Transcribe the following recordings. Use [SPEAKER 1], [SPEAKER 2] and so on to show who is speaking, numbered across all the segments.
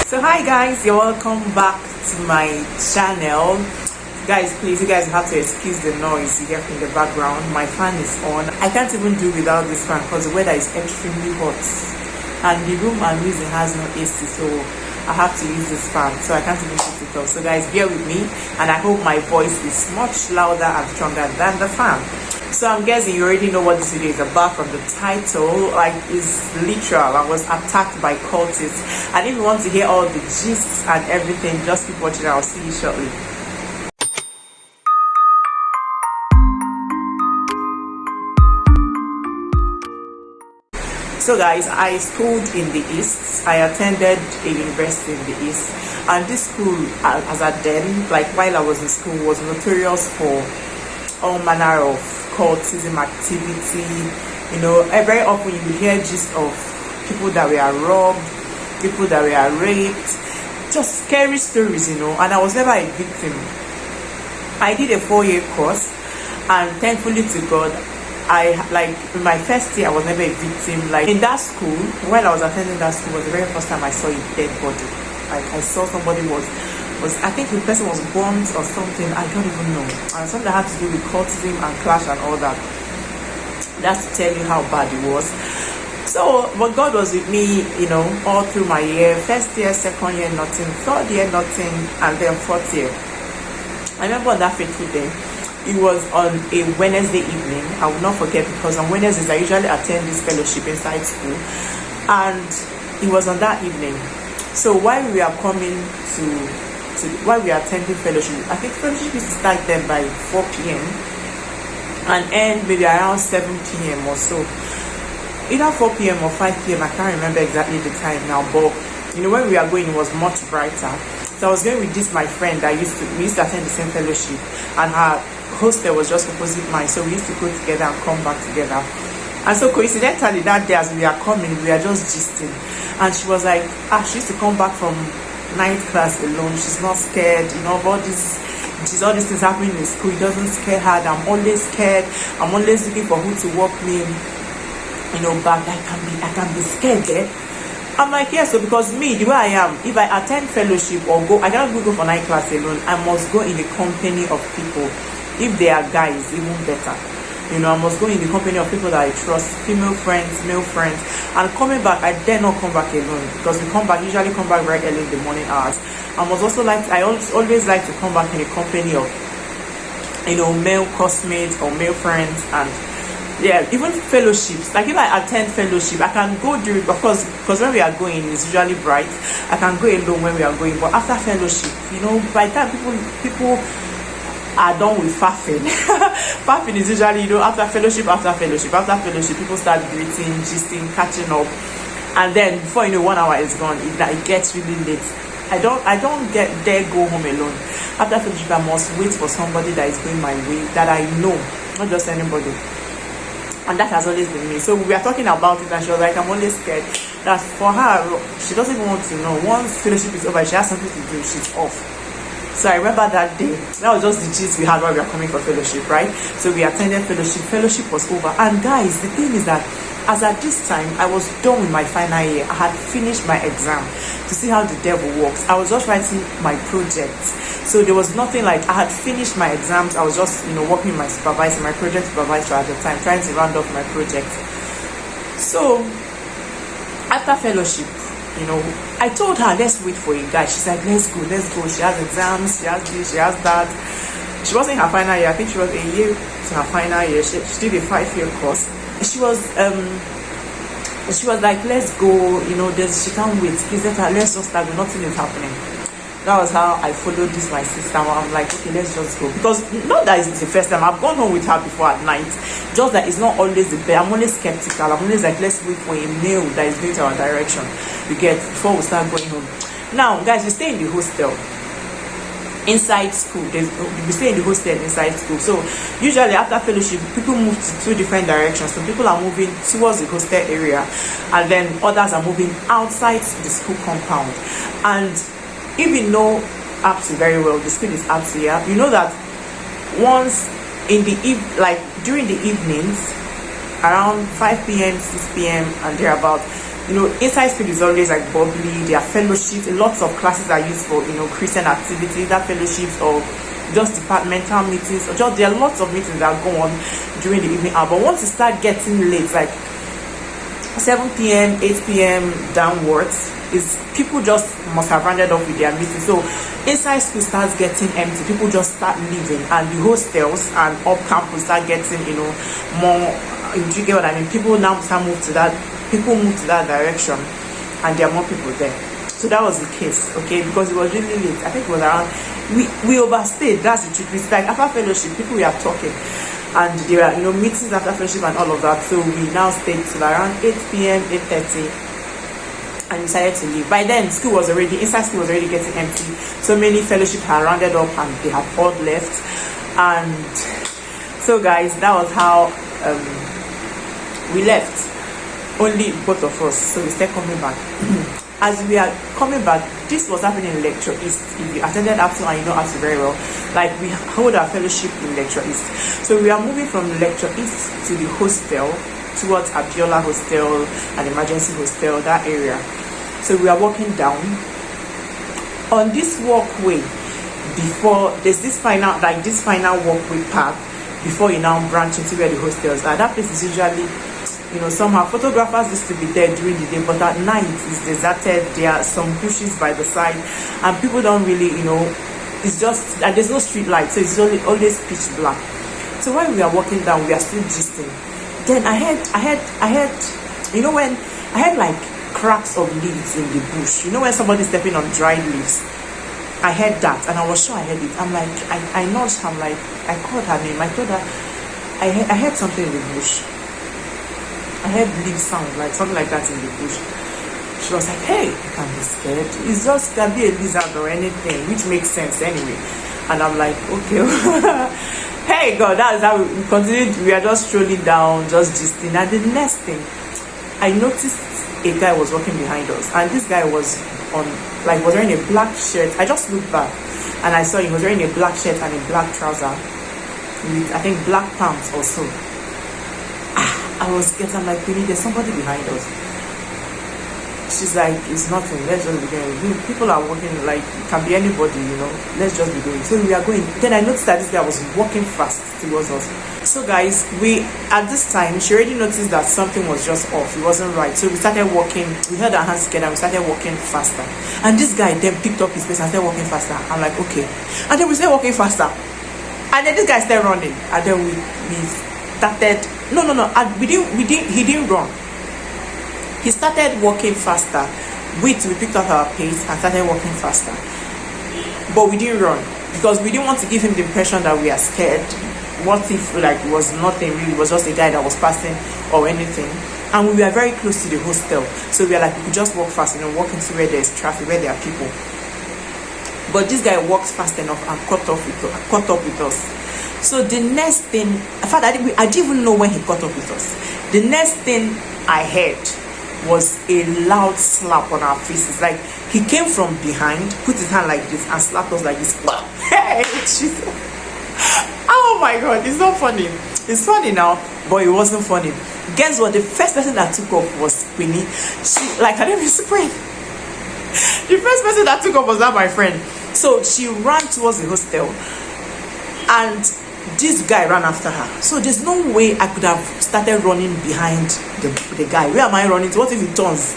[SPEAKER 1] So hi guys, you're welcome back to my channel. Guys, please, you guys have to excuse the noise you get in the background. My fan is on. I can't even do without this fan because the weather is extremely hot and the room I'm using has no AC, so I have to use this fan, so I can't even put it off. So guys, bear with me, and I hope my voice is much louder and stronger than the fan. So I'm guessing you already know what this video is about from the title. Like, it's literal. I was attacked by cultists, and if you want to hear all the gists and everything, just keep watching. I'll see you shortly. So guys, I schooled in the East. I attended a university in the East, and this school, as at then, like while I was in school, was notorious for all manner of cultism activity. You know, very often you will hear gist of people that were robbed, people that were raped, just scary stories, you know. And I was never a victim. I did a 4-year course, and thankfully to God, in my first year I was never a victim. Like in that school, while I was attending that school, was the very first time I saw a dead body. Like I saw somebody was I think the person was burnt or something, I don't even know, and something that had to do with cultism and clash and all that. That's to tell you how bad it was. So but God was with me, you know, all through my year. First year, second year, nothing. Third year, nothing. And then fourth year, I remember on that fateful day, it was on a Wednesday evening. I will not forget, because on Wednesdays I usually attend this fellowship inside school, and it was on that evening. So while we are coming while we are attending fellowship, I think fellowship used to start then by 4 p.m. and end maybe around 7 p.m. or so. Either 4 p.m. or 5 p.m. I can't remember exactly the time now, but you know, when we are going, it was much brighter. So I was going with this my friend that we used to attend the same fellowship, and her hostel was just opposite mine, so we used to go together and come back together. And so coincidentally that day, as we are coming, we are just gisting, and she was like, she used to come back from 9th class alone. She's not scared, you know, about all these things happening in school. It doesn't scare her. I'm always scared. I'm always looking for who to walk me, you know, back. I can be scared, eh? I'm like, yes, so because me, the way I am, if I attend fellowship or go, I cannot go for 9th class alone. I must go in the company of people. If they are guys, even better. You know, I must go in the company of people that I trust, female friends, male friends. And coming back, I dare not come back alone, because we usually come back very early in the morning hours. I always like to come back in the company of, you know, male classmates or male friends. And yeah, even fellowships. Like if I attend fellowship, I can go during, of course, because when we are going, it's usually bright. I can go alone when we are going. But after fellowship, you know, by the time people are done with faffing. Faffing is usually, you know, after fellowship, people start greeting, gisting, catching up, and then before you know, 1 hour is gone. It gets really late. I don't dare go home alone. After fellowship, I must wait for somebody that is going my way, that I know, not just anybody. And that has always been me. So we are talking about it, and she was like, I'm always scared. That for her, she doesn't even want to know. Once fellowship is over, she has something to do, she's off. So I remember that day. That was just the gist we had while we were coming for fellowship, right? So we attended fellowship. Fellowship was over. And guys, the thing is that as at this time, I was done with my final year. I had finished my exam to see how the devil works. I was just writing my projects. So there was nothing like, I had finished my exams. I was just, you know, working with my supervisor, my project supervisor at the time, trying to round off my project. So after fellowship, you know, I told her, let's wait for a guy. She's like, let's go. She has exams, she has this, she has that. She wasn't in her final year. I think she was a year to her final year. She did a 5-year course. She was like, let's go, you know, she can't wait. Please let's just start. Nothing is happening. That was how I followed this my sister. I'm like, okay, let's just go. Because not that it's the first time. I've gone home with her before at night. Just that it's not always the best. I'm always skeptical. I'm always like, let's wait for a male that is going to our direction. We get before we start going home. Now, guys, we stay in the hostel inside school. We stay in the hostel inside school. So usually after fellowship, people move to 2 different directions. Some people are moving towards the hostel area, and then others are moving outside the school compound. And if you know APSI very well, the school is APSI here, you know that once in the during the evenings, around 5 p.m., 6 p.m. and thereabout, inside school is always like bubbly. There are fellowships. Lots of classes are used for Christian activities, that fellowships, or just departmental meetings, or just there are lots of meetings that go on during the evening hour. But once it start getting late, like 7 p.m., 8 p.m. downwards, is people just must have rounded up with their meetings. So inside school starts getting empty. People just start leaving, and the hostels and up campus start getting more. Do you get what I mean? People now start move to that. People move to that direction, and there are more people there. So that was the case, okay? Because it was really late. I think it was around. We overstayed. That's the truth. It's like after fellowship, people were talking, and there were meetings after fellowship and all of that. So we now stayed till around 8 p.m., 8:30, and decided to leave. By then, inside school was already getting empty. So many fellowships had rounded up, and they had all left. And so, guys, that was how we left. Only both of us. So we started coming back. As we are coming back, this was happening in Lecture East. If you attended APSO and you know APSO very well, like we hold our fellowship in Lecture East. So we are moving from Lecture East to the hostel, towards Abiola Hostel and Emergency Hostel, that area. So we are walking down. On this walkway, before there's this final walkway path before you now branch into where the hostels are. That place is usually somehow photographers used to be there during the day, but at night it's deserted. There are some bushes by the side, and people don't really it's just, and there's no street light, so it's always pitch black. So while we are walking down, we are still gisting. Then I had when I had like cracks of leaves in the bush, when somebody's stepping on dried leaves. I heard that, and I was sure I heard it. I'm like, I nudged her, like, I called her name. I told her I heard something in the bush. I heard leaves sound, like something like that in the bush. She was like, hey, you can't be scared. It's just can be a lizard or anything, which makes sense anyway. And I'm like, okay. Hey, God, that is how we continued. We are just strolling down, just gisting. And the next thing, I noticed a guy was walking behind us. And this guy was was wearing a black shirt. I just looked back and I saw he was wearing a black shirt and a black trouser with, I think, black pants also. I was scared. I'm like, Penny, there's somebody behind us. She's like, it's nothing. Let's just be going. People are walking, like, it can be anybody, Let's just be going. So we are going. Then I noticed that this guy was walking fast towards us. So guys, at this time, she already noticed that something was just off. It wasn't right. So we started walking. We held our hands together and we started walking faster. And this guy then picked up his pace and started walking faster. I'm like, okay. And then we started walking faster. And then this guy started running. And then we started. No. He didn't run. He started walking faster. We picked up our pace and started walking faster. But we didn't run because we didn't want to give him the impression that we are scared. What if it was nothing really, it was just a guy that was passing or anything. And we were very close to the hostel. So we were like, we could just walk fast, walk into where there's traffic, where there are people. But this guy walked fast enough and caught up with us. So the next thing, in fact, I didn't even know when he caught up with us. The next thing I heard was a loud slap on our faces. Like, he came from behind, put his hand like this, and slapped us like this. Hey, Jesus. Oh my God, it's not funny. It's funny now, but it wasn't funny. Guess what? The first person that took off was Queenie. Her name is Queen. The first person that took off was not my friend. So she ran towards the hostel, and this guy ran after her. So there's no way I could have started running behind the guy. Where am I running to? What if he turns?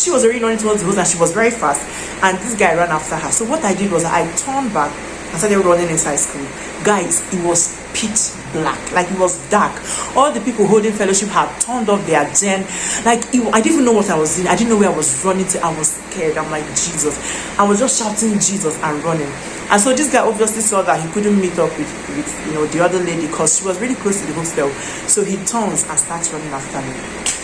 [SPEAKER 1] She was already running towards the host and she was very fast. And this guy ran after her. So what I did was I turned back and started running inside school. Guys, it was pitch black. Like, it was dark. All the people holding fellowship had turned off their gen. I didn't even know what I was doing. I didn't know where I was running to. I was scared. I'm like, Jesus. I was just shouting Jesus and running. And so this guy obviously saw that he couldn't meet up with the other lady because she was really close to the hostel. So he turns and starts running after me.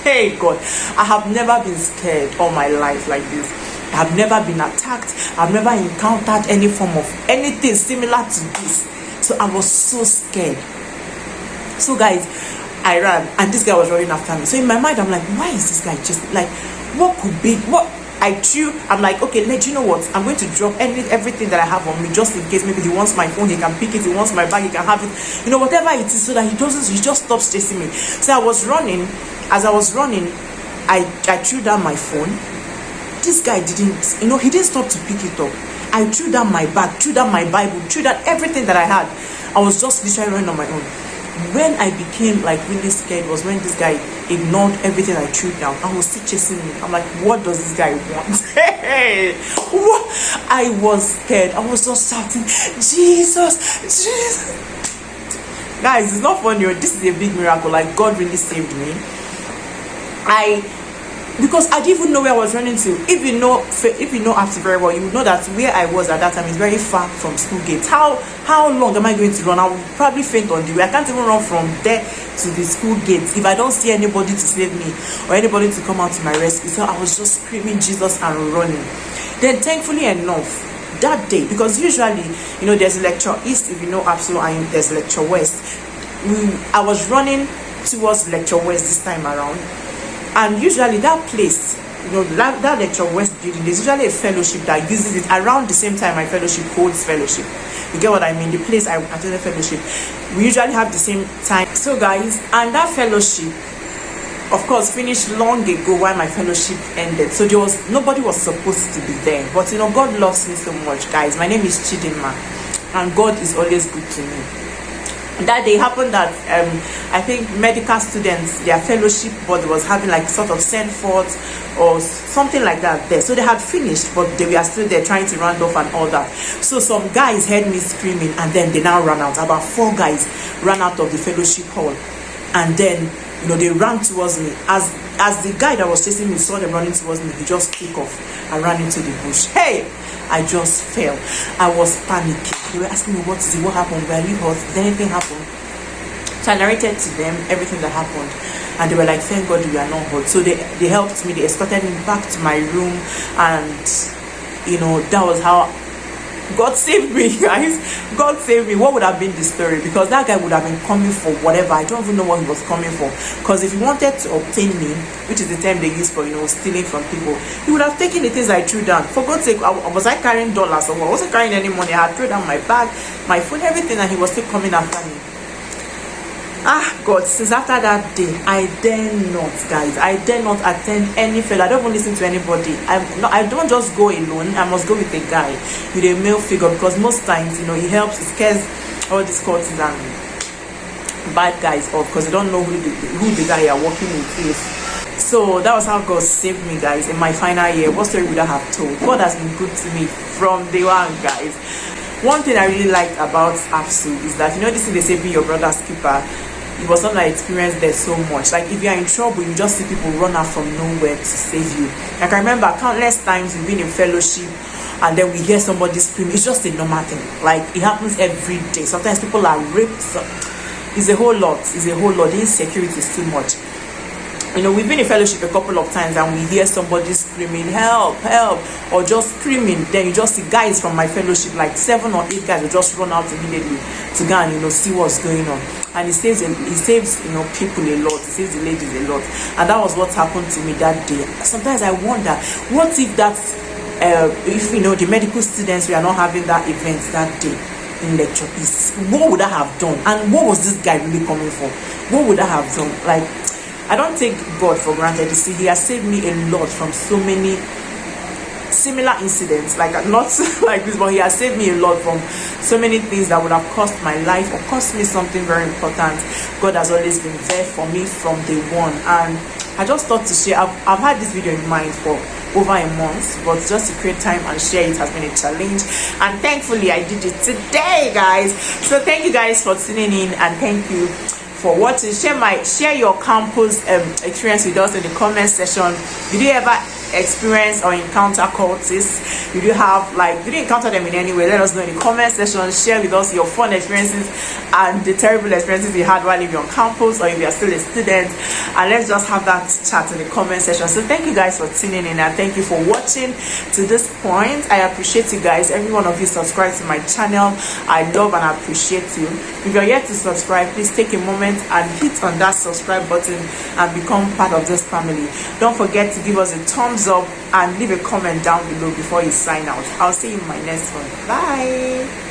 [SPEAKER 1] Hey God, I have never been scared all my life like this. I have never been attacked. I've never encountered any form of anything similar to this. So I was so scared. So guys, I ran and this guy was running after me. So in my mind, I'm like, why is this guy just like, what could be, what? I'm like, okay, you know what? I'm going to drop everything that I have on me just in case maybe he wants my phone, he can pick it, he wants my bag, he can have it, whatever it is, so that he just stops chasing me. So I was running. As I was running, I threw down my phone. This guy didn't, he didn't stop to pick it up. I threw down my bag, threw down my Bible, threw down everything that I had. I was just literally running on my own. When I became like really scared was when this guy ignored everything I threw down. I was still chasing me. I'm like, what does this guy want? What? I was scared. I was just shouting, Jesus, Jesus. Guys, it's not funny. This is a big miracle. Like, God really saved me. Because I didn't even know where I was running to. If you know Apti very well, you would know that where I was at that time is very far from school gates. How long am I going to run? I will probably faint on the way. I can't even run from there to the school gates if I don't see anybody to save me or anybody to come out to my rescue. So I was just screaming Jesus and running. Then thankfully enough, that day, because usually, there's lecture east if you know Apti, and there's lecture west. I was running towards lecture west this time around. And usually that place, that lecture west building, there's usually a fellowship that uses it around the same time my fellowship holds fellowship. You get what I mean? The place I attended fellowship, we usually have the same time. So guys, and that fellowship, of course, finished long ago when my fellowship ended. So nobody was supposed to be there. But God loves me so much, guys. My name is Chidinma, and God is always good to me. That day happened that I think medical students, their fellowship board was having like sort of send forth or something like that there. So they had finished, but they were still there trying to round off and all that. So some guys heard me screaming, and then they now ran out. About 4 guys ran out of the fellowship hall, and then they ran towards me. As the guy that was chasing me saw them running towards me, he just took off and ran into the bush. Hey, I just fell. I was panicking. They were asking me, what is it? What happened? Were you hurt? Did anything happen? So I narrated to them everything that happened, and they were like, thank God we are not hurt. So they helped me. They escorted me back to my room, and that was how God saved me, guys. God saved me. What would have been the story? Because that guy would have been coming for whatever. I don't even know what he was coming for. Because if he wanted to obtain me, which is the term they use for stealing from people, he would have taken the things I threw down. For God's sake, was I carrying dollars or what? I wasn't carrying any money. I had thrown down my bag, my phone, everything, and he was still coming after me. God, since after that day, I dare not, guys. I dare not attend any fellow. I don't even listen to anybody. I don't just go alone. I must go with a guy, with a male figure, because most times, he helps, he scares all these cultists and bad guys off, because they don't know who the guy you are working with is. So that was how God saved me, guys, in my final year. What story would I have told? God has been good to me from day one, guys. One thing I really liked about APSU is that, this thing they say, be your brother's keeper. It was something I experienced there so much. Like, if you are in trouble, you just see people run out from nowhere to save you. Like, I remember countless times we've been in fellowship, and then we hear somebody scream. It's just a normal thing. Like, it happens every day. Sometimes people are raped. It's a whole lot. The insecurity is too much. We've been in fellowship a couple of times, and we hear somebody screaming, help, help, or just screaming. Then you just see guys from my fellowship, like 7 or 8 guys, will just run out immediately to go and see what's going on. And he saves people a lot. He saves the ladies a lot. And that was what happened to me that day. Sometimes I wonder, what if the medical students were not having that event that day in lecture east? What would I have done? And what was this guy really coming for? What would I have done? Like, I don't take God for granted. You see, he has saved me a lot from so many similar incidents, like not like this, but he has saved me a lot from so many things that would have cost my life or cost me something very important. God has always been there for me from day one, and I just thought to share. I've had this video in mind for over a month, but just to create time and share it has been a challenge, and thankfully I did it today, guys. So thank you guys for tuning in, and thank you for watching. Share your campus experience with us in the comment section. Did you ever experience or encounter cultists? Did you encounter them in any way? Let us know in the comment section. Share with us your fun experiences and the terrible experiences you had while living on campus, or if you are still a student, and let's just have that chat in the comment section. So thank you guys for tuning in, and thank you for watching to this point. I appreciate you guys. Every one of you subscribe to my channel. I love and appreciate you. If you're yet to subscribe, please take a moment and hit on that subscribe button and become part of this family. Don't forget to give us a thumbs up and leave a comment down below before you sign out. I'll see you in my next one. Bye.